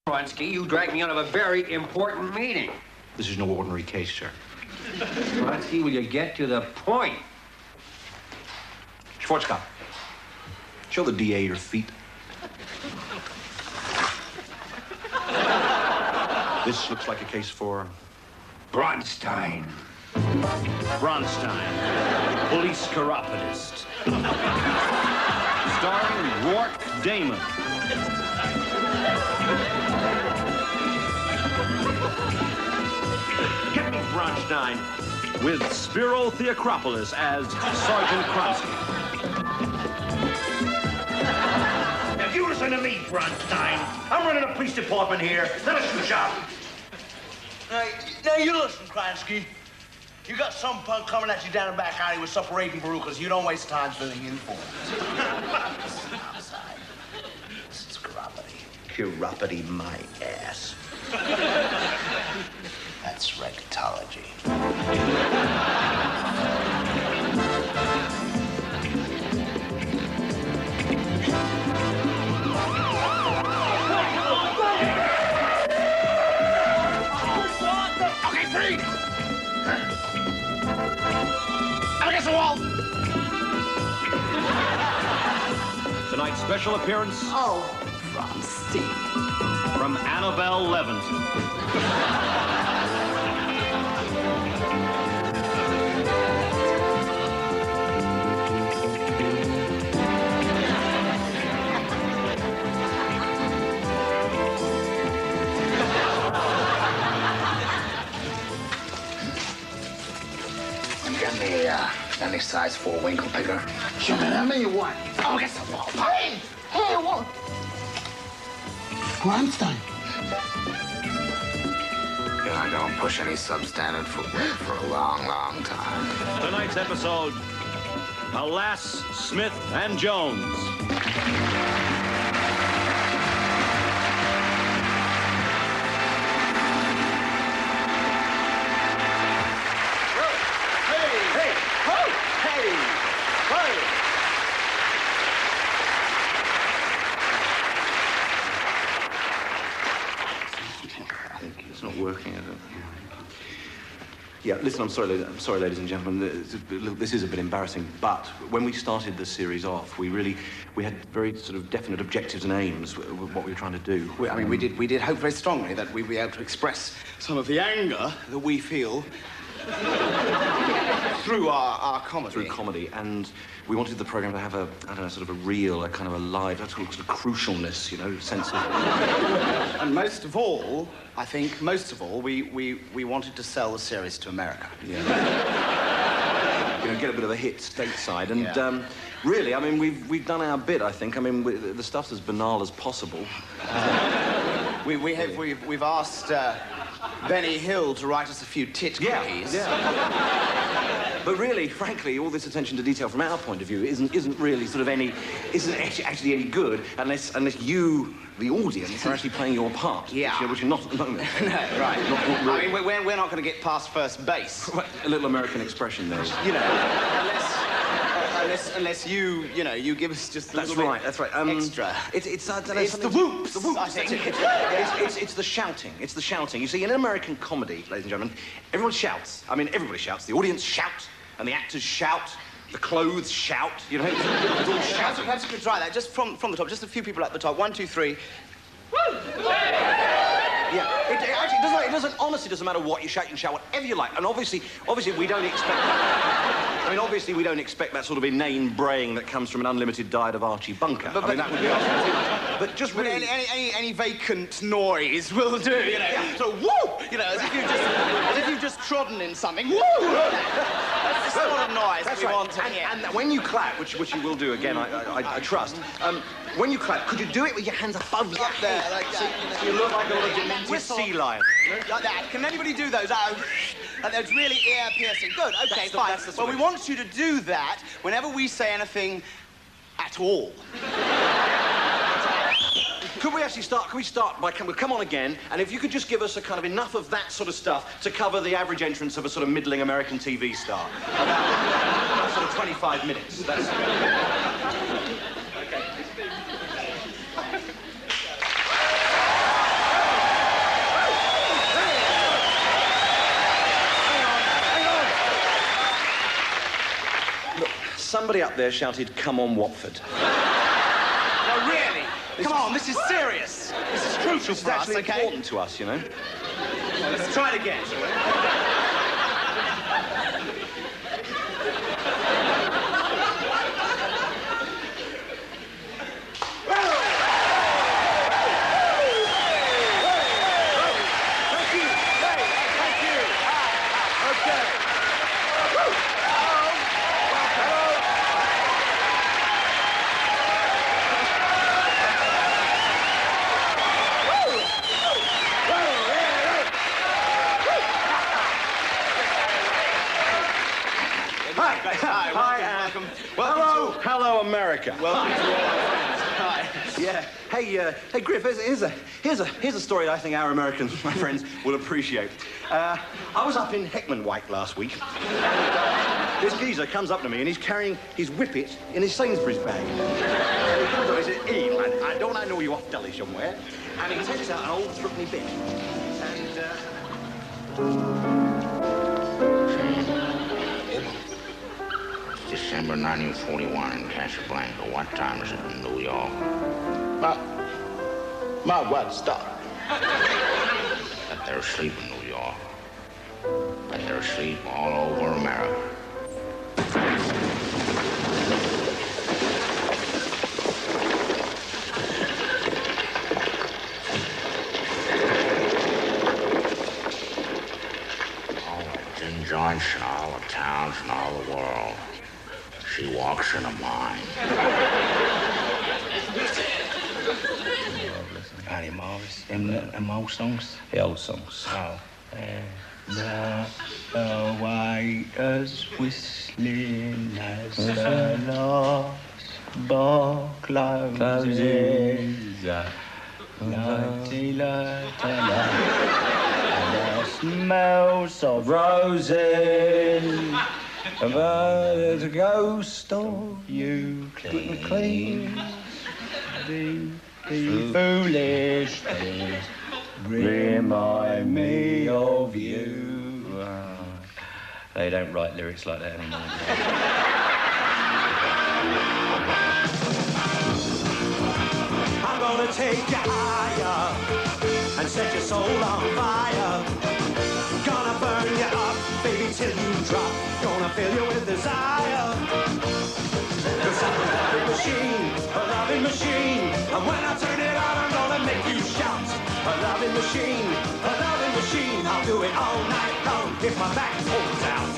Vronsky, you dragged me out of a very important meeting. This is no ordinary case, sir. Vronsky, will you get to the point? Schwarzkopf, show the DA your feet. This looks like a case for Bronstein. Bronstein, police chiropodist. Starring Rourke Damon. Captain Bronstein with Spiro Theocropoulos as Sergeant Kronsky. If you listen to me, Bronstein, I'm running a police department here, not a shoe shop. Now you listen, Kronsky. You got some punk coming at you down the back alley with some parading baruchas. You don't waste time filling in for him. Outside. This is chiropody. Chiropody my ass. That's rectology. Okay, freeze! Up against the wall! Tonight's special appearance Oh, Bronstein. from Annabelle Levinson. Any size 4 winkle picker? Show me how many you want. Oh, against the wall. Hey! Hey, what? Bronstein. Yeah, I don't push any substandard footwear for a long, long time. Tonight's episode, Alas, Smith and Jones. It's not working, is it? Yeah, listen, I'm sorry, ladies and gentlemen. This is a bit embarrassing, but when we started the series off, we had very sort of definite objectives and aims with what we were trying to do. We did hope very strongly that we'd be able to express some of the anger that we feel through our comedy. Through comedy, and we wanted the program to have a, I don't know, sort of a real, a kind of a live, a sort of crucialness, you know, sense of... And most of all, I think, we wanted to sell the series to America. Yeah. You know, get a bit of a hit stateside, and Yeah. really, I mean, we've done our bit, I think. I mean, the stuff's as banal as possible. We've asked Benny Hill to write us a few tit cookies. Yeah. But really, frankly, all this attention to detail from our point of view isn't really sort of isn't actually any good unless you, the audience, are actually playing your part. Yeah. Which you're not at the moment. No, right. Not really. I mean, we're not going to get past first base. A little American expression there. You know, unless you give us just a little bit That's right. extra. It's I don't know, It's the whoops, The whoops. I think. That's it. It's the shouting. It's the shouting. You see, in an American comedy, ladies and gentlemen, everyone shouts. I mean, everybody shouts. The audience shout, and the actors shout. The clothes shout. You know, it's all shouting. Perhaps you could try that just from the top. Just a few people at the top. 1, 2, 3. Yeah, it doesn't, honestly doesn't matter what you shout whatever you like. And obviously we don't expect, obviously we don't expect that sort of inane braying that comes from an unlimited diet of Archie Bunker. I mean, that would be asking too much. But just really... Any vacant noise will do, you know. Yeah. So, woo! You know, as if you've just trodden in something. Woo! That's the sort of noise that we want to hear. And when you clap, which you will do again, I trust, when you clap, could you do it with your hands above your there, head? like that. So you look like a little demented sea lion. Like that. Can anybody do those? And it's really ear-piercing. Good, okay, fine. Well, we want you to do that whenever we say anything at all. Could we actually start? Can we start by we'll come on again, and if you could just give us a kind of enough of that sort of stuff to cover the average entrance of a sort of middling American TV star. About sort of 25 minutes. That's... Okay. somebody up there shouted, "Come on, Watford." No, really? Come on, this is serious. This is crucial It's for us, actually okay? important to us, you know. Well, let's try it again, shall we? Hello, America. Welcome to all our friends. Hi. Yeah. Hey, Griff. Here's a story I think our American friends will appreciate. I was up in Heckman-White last week, and this geezer comes up to me and he's carrying his whippet in his Sainsbury's bag. And he comes up and he says, "Hey, lad, don't I know you off deli somewhere?" And he takes out an old threepenny bit. December 1941 in Casablanca. What time is it in New York? My what stop? Bet they're asleep in New York. Bet they're asleep all over America. All the King George and all the towns and all the world. She walks in a mine. Any Morris, them old songs? The old songs. Oh. The waiters whistling as the last bar closes. And the smells of roses. There's a ghost of you clean. The foolish things remind me of you. They don't write lyrics like that anymore. I'm gonna take you higher and set your soul on fire. Gonna burn you up, baby, till you drop. Gonna fill you with desire. 'Cause I'm a loving machine. And when I turn it on, I'm gonna make you shout. A loving machine. I'll do it all night long if my back holds out.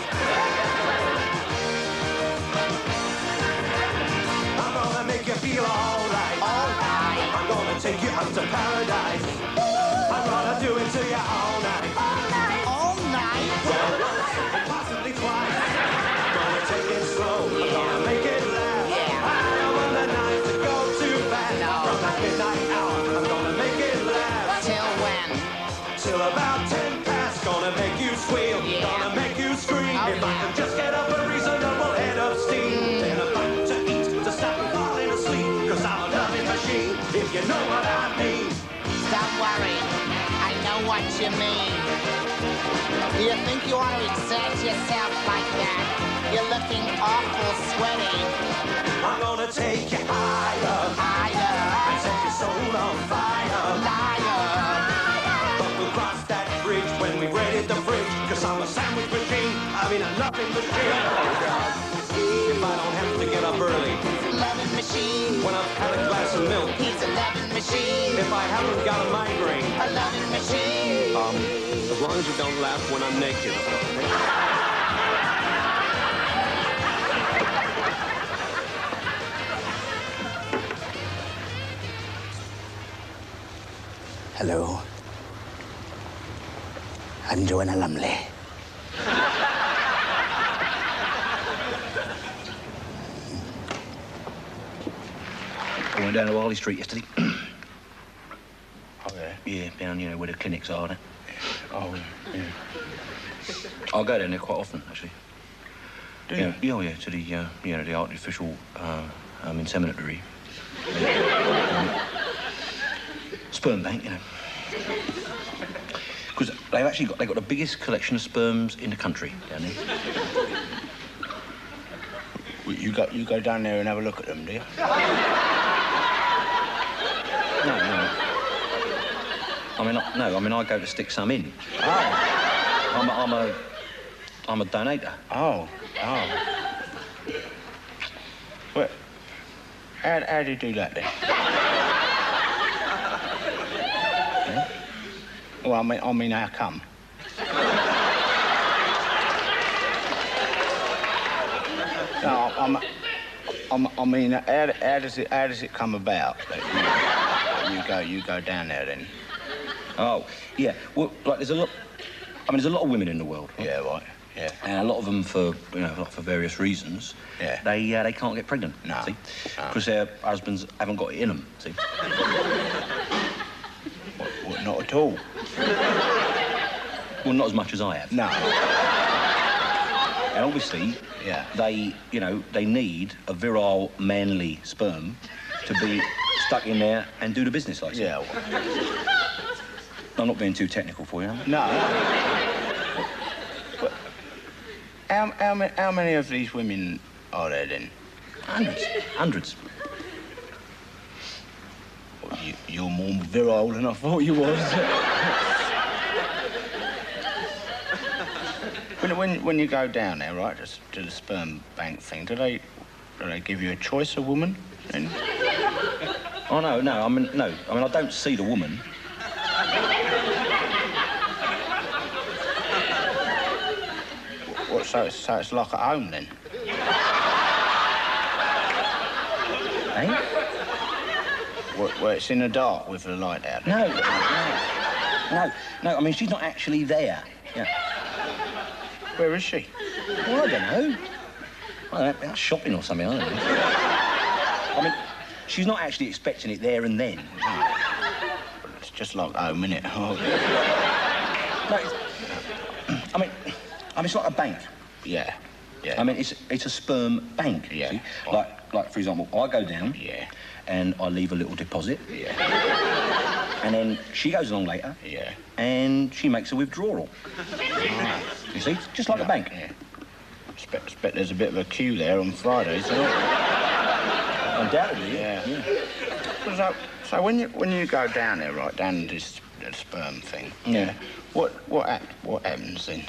I'm gonna make you feel alright. I'm gonna take you up to paradise. I'm gonna do it to you all night. All night? Well, once and possibly twice. Gonna take it slow. I'm gonna make it last. I don't want the night to go too fast. From that midnight hour, I'm gonna make it last. Till when? Till about 10 past. Gonna make you squeal. Gonna make you scream. If I can just get up a reasonable head of steam. Then a bite to eat to stop me falling asleep. 'Cause I'm a loving machine, if you know what I mean. Don't worry. I know what you mean. You think you ought to exert yourself like that? You're looking awful sweaty. I'm gonna take you higher. Higher. And set your soul on fire. Liar. But we'll cross that bridge when we've raided the fridge. 'Cause I'm a sandwich machine, I mean a loving machine. If I don't have to get up early. Loving machine. When I've had a glass of milk. He's a loving machine. If I haven't got a migraine. A loving machine. As long as you don't laugh when I'm naked. Hello. I'm Joanna Lumley. I went down to Harley Street yesterday. Oh, yeah? Yeah, down, where the clinics are. Oh, yeah. I'll go down there quite often, actually. Do you? Yeah, to the, the artificial inseminatory. Sperm bank, Because they've got the biggest collection of sperms in the country down there. Well, you go down there and have a look at them, do you? No. I mean, I go to stick some in. Oh. I'm a donator. Oh. Well, how do you do that then? Well, I mean, how come? No, I mean, how does it come about that you go down there then? Oh, yeah. Well, like there's a lot of women in the world. Right? Yeah, right. Yeah. And a lot of them for various reasons. Yeah. They can't get pregnant. No. See, because their husbands haven't got it in them. See. What, not at all. Well, not as much as I have. No. And obviously, yeah, they need a virile, manly sperm to be stuck in there and do the business like so. Yeah. Well. I'm not being too technical for you, am I? No. But how many of these women are there then? Hundreds. Well, you're more virile than I thought you was. When you go down there, right, to the sperm bank thing, do they give you a choice of woman? Then? Oh no. I mean, I don't see the woman. What? So it's like at home then? Eh? Where it's in the dark with the light out? No. I mean, she's not actually there. Yeah. Where is she? Well, I don't know. Out shopping or something, I don't know. I mean, she's not actually expecting it there and then. No. But it's just like home, innit? Oh. No, I mean, it's like a bank. Yeah. I mean, it's a sperm bank. Yeah. See? Like, for example, I go down. Yeah. And I leave a little deposit. Yeah. And then she goes along later. Yeah. And she makes a withdrawal. Right. You see? Just like a bank. Yeah. Expect there's a bit of a queue there on Fridays, isn't it? Undoubtedly. Yeah. So when you go down there, right, down this sperm thing. Yeah. What happens then?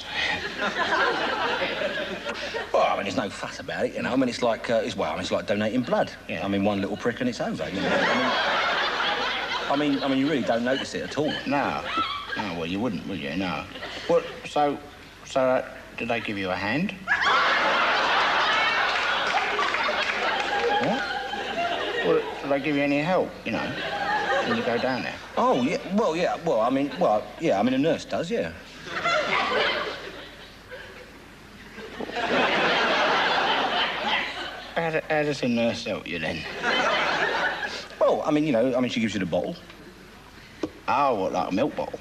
Well, I mean, there's no fuss about it, you know. I mean, it's like it's like donating blood. Yeah. I mean, one little prick and it's over. You know? I mean, you really don't notice it at all. No. Well, you wouldn't, would you? No. What? So, did they give you a hand? What? Well, did they give you any help? You know, when you go down there? Oh yeah. Well, yeah. Well, I mean, a nurse does, yeah. How does a nurse help you then? Well, I mean, she gives you the bottle. Oh, what, like a milk bottle?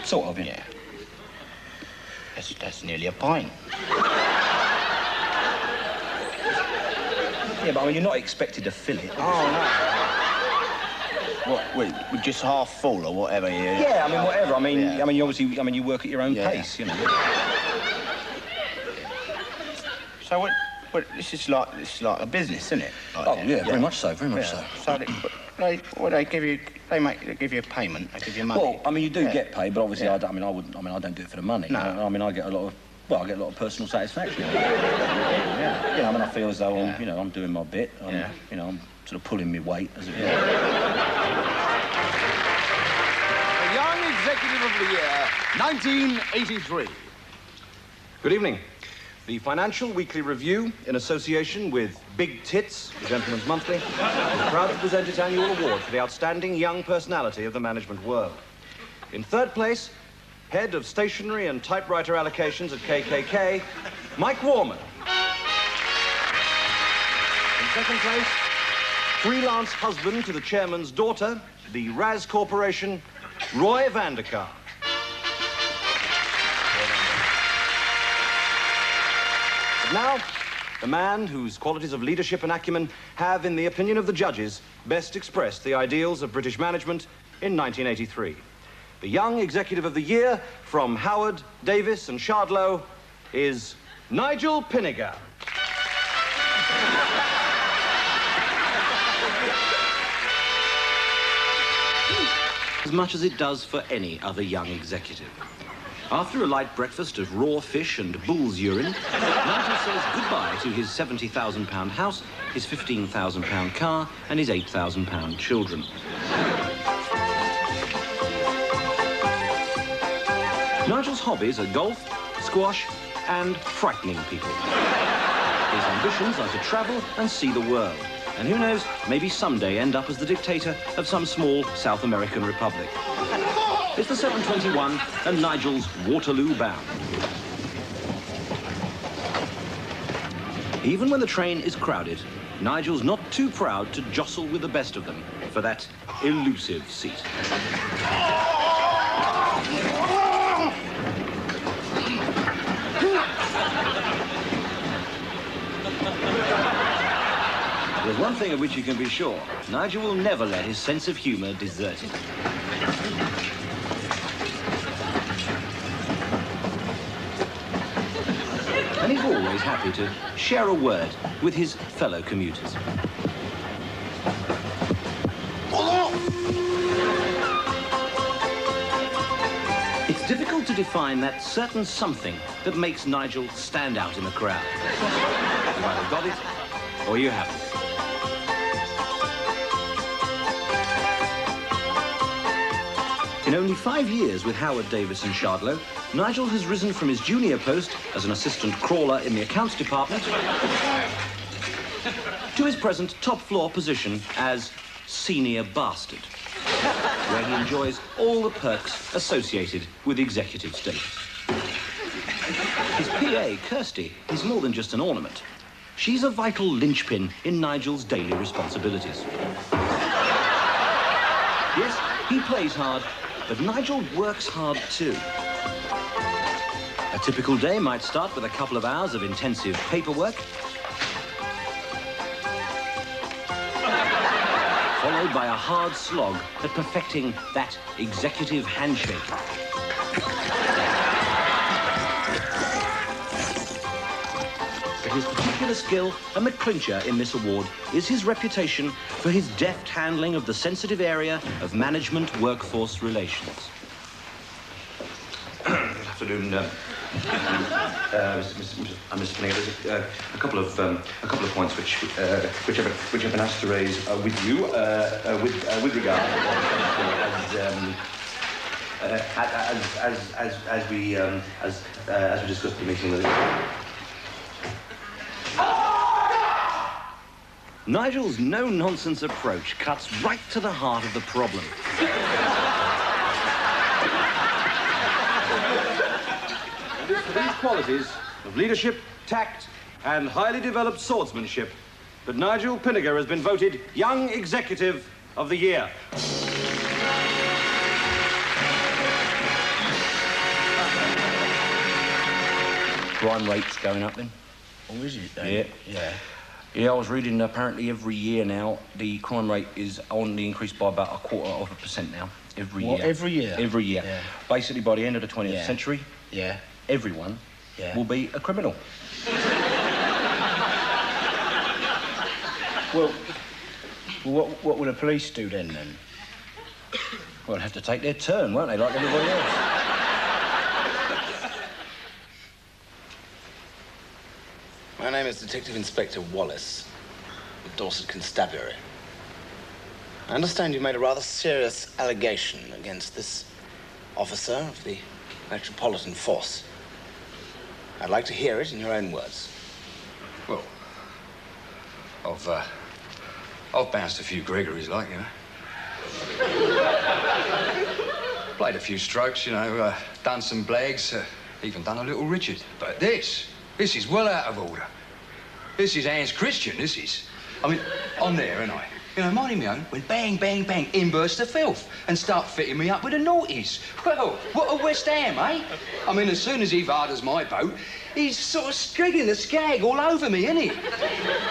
Sort of, yeah. That's nearly a pint. Yeah, but I mean, you're not expected to fill it. Oh, no. What, wait, just half full or whatever? Yeah, I mean, whatever. I mean, yeah. I mean, you obviously, you work at your own pace, you know. So what? This is like a business, isn't it? Like, very much so, very much so. So they give you a payment, they give you money. Well, I mean, you do get paid, but obviously, I don't do it for the money. No. I mean, I get a lot of personal satisfaction. Yeah. You know, I mean, I feel as though I'm doing my bit. I'm sort of pulling my weight, as it were. The Young Executive of the Year, 1983. Good evening. The Financial Weekly Review, in association with Big Tits, the Gentleman's Monthly, is proud to present its annual award for the outstanding young personality of the management world. In third place, head of stationery and typewriter allocations at KKK, Mike Warman. In second place, freelance husband to the chairman's daughter, the Raz Corporation, Roy Vanderkar. Now, the man whose qualities of leadership and acumen have, in the opinion of the judges, best expressed the ideals of British management in 1983. The Young Executive of the Year from Howard, Davis and Shardlow is Nigel Pinniger. As much as it does for any other young executive. After a light breakfast of raw fish and bull's urine, Nigel says goodbye to his £70,000 house, his £15,000 car, and his £8,000 children. Nigel's hobbies are golf, squash, and frightening people. His ambitions are to travel and see the world. And who knows, maybe someday end up as the dictator of some small South American republic. It's the 7:21 and Nigel's Waterloo bound. Even when the train is crowded, Nigel's not too proud to jostle with the best of them for that elusive seat. There's one thing of which you can be sure. Nigel will never let his sense of humour desert him. And he's always happy to share a word with his fellow commuters. It's difficult to define that certain something that makes Nigel stand out in the crowd. You either got it or you haven't. In only 5 years with Howard Davis and Shardlow, Nigel has risen from his junior post as an assistant crawler in the accounts department to his present top-floor position as senior bastard, where he enjoys all the perks associated with executive status. His PA, Kirsty, is more than just an ornament. She's a vital linchpin in Nigel's daily responsibilities. Yes, he plays hard, but Nigel works hard too. A typical day might start with a couple of hours of intensive paperwork, followed by a hard slog at perfecting that executive handshake. But his particular skill and the clincher in this award is his reputation for his deft handling of the sensitive area of management workforce relations. Good afternoon, Mr. Finnegan. There's a couple of points which I've been asked to raise with you with regard as we discussed the meeting with. Nigel's no-nonsense approach cuts right to the heart of the problem. For these qualities of leadership, tact, and highly developed swordsmanship that Nigel Pinniger has been voted Young Executive of the Year. Crime rate's going up then? Oh, is it? Yeah. Yeah. Yeah, I was reading apparently every year now the crime rate is on the increase by about 0.25% now. Every year. Every year? Every year. Yeah. Basically, by the end of the 20th century, yeah, everyone will be a criminal. Well, what will the police do then? Well, they'll have to take their turn, won't they, like everybody else? My name is Detective Inspector Wallace, of Dorset Constabulary. I understand you made a rather serious allegation against this officer of the Metropolitan Force. I'd like to hear it in your own words. Well, I've bounced a few Gregories, like, you know. Played a few strokes, you know, done some blags, even done a little Richard. But this is well out of order. This is Hans Christian, this is. I mean, I'm there, ain't I? You know, minding me own, when bang, bang, bang, in bursts the filth and start fitting me up with the naughties. Well, what a West Ham, eh? I mean, as soon as he varders my boat, he's sort of strigging the skag all over me, isn't he?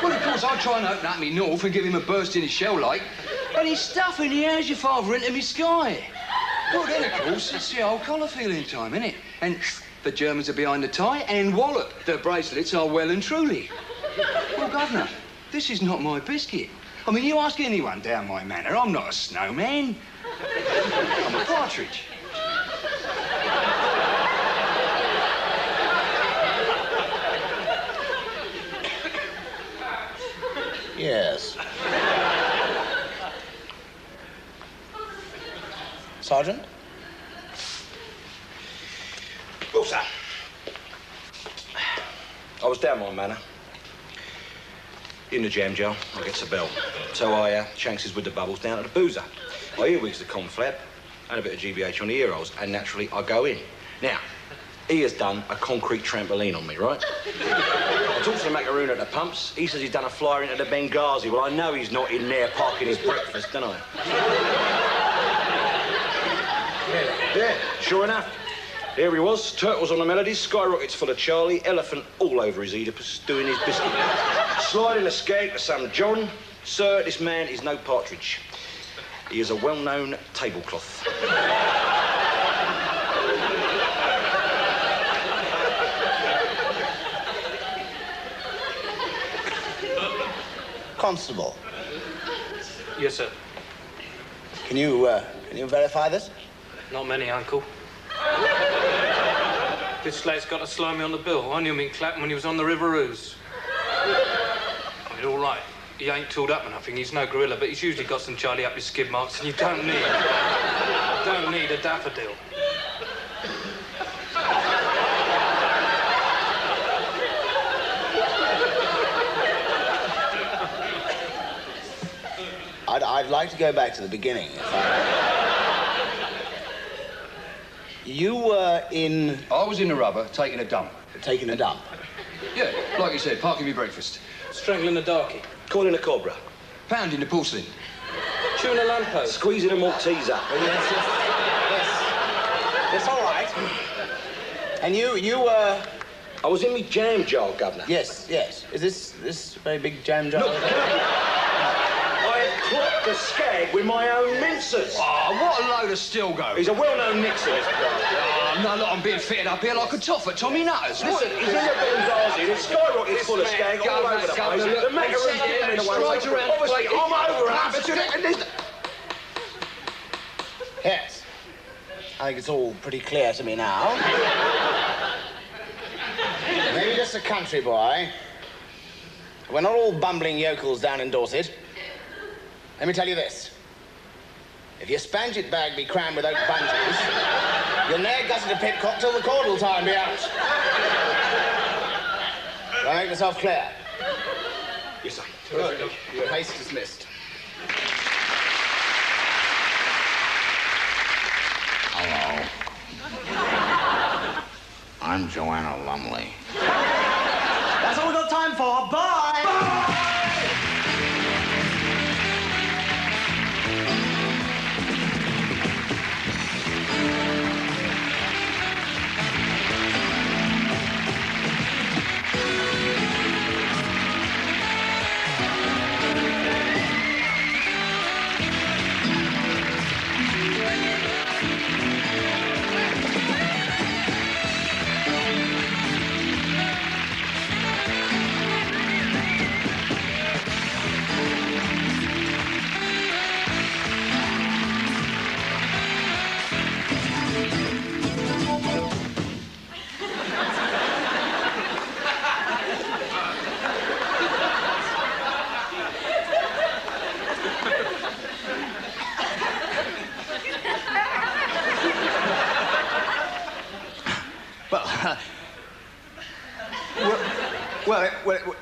Well, of course, I try and open up me north and give him a burst in his shell like, and he's stuffing the how's your father into me sky. Well, then, of course, it's the old collar feeling time, isn't it? And the Germans are behind the tie, and wallop, the bracelets are well and truly. Well, Governor, This is not my biscuit. I mean, you ask anyone down my manor, I'm not a snowman. I'm a partridge. Yes. Sergeant? Well, sir, I was down my manor. In the jam jar, I gets a bell. So I chances with the bubbles down to the boozer. I earwigs the conflap and a bit of GBH on the ear rolls, and naturally I go in. Now, he has done a concrete trampoline on me, right? I talked to the macaroon at the pumps. He says he's done a flyer into the Benghazi. Well, I know he's not in there parking his breakfast, don't I? Yeah, sure enough. There he was, turtles on the melodies, skyrockets full of Charlie, elephant all over his Oedipus, doing his biscuit. Sliding a skeg to some John. Sir, this man is no partridge. He is a well-known tablecloth. Constable, Yes, sir. can you verify this? Not many, Uncle. This slate's got to slow me on the bill. I knew him in Clapham when he was on the River Ouse. I mean, all right. He ain't tooled up or nothing. He's no gorilla, but he's usually got some Charlie up his skid marks, and you don't need a daffodil. I'd like to go back to the beginning. You were in... I was in the rubber, taking a dump. Taking a dump? Yeah, like you said, parking me breakfast. Strangling a darkie. Calling a cobra. Pounding the porcelain. Chewing a lamppost. Squeezing a Malteser. Yes, all right. And you were... I was in me jam jar, Governor. Yes. Is this very big jam jar? Look, I had clocked the skag with my own mincers. Oh, what a load of still go. He's a well-known mixer, this guy. Oh, no, look, I'm being fitted up here like a toff at Tommy Nutters. Listen, he's in the Benghazi, the skyrocket's full of skag all over the place. The macaroon's giving away. Strides around the Obviously, plate. I'm over and Yes. I think it's all pretty clear to me now. Maybe just a country boy. We're not all bumbling yokels down in Dorset. Let me tell you this. If your spanget bag be crammed with oak bunches, you'll ne'er gusset a pitcock till the caudal time be out. Do I make myself clear? Yes, sir. Good. Your case dismissed. Hello. I'm Joanna Lumley. That's all we've got time for. Bye! Bye!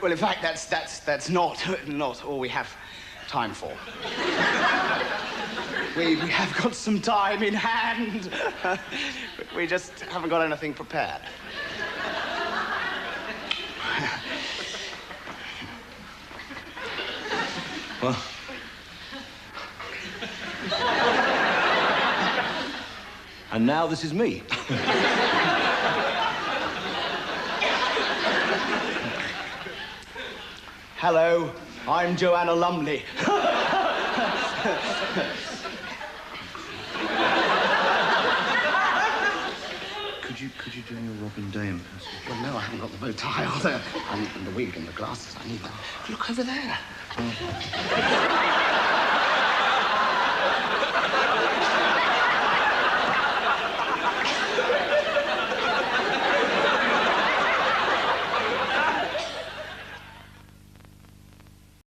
Well, in fact, that's not all we have time for. We have got some time in hand. We just haven't got anything prepared. Well... And now this is me. Hello, I'm Joanna Lumley. Could you do your Robin Day impersonation? Well, no, I haven't got the bow tie or the, and the wig and the glasses. I need them. Look over there.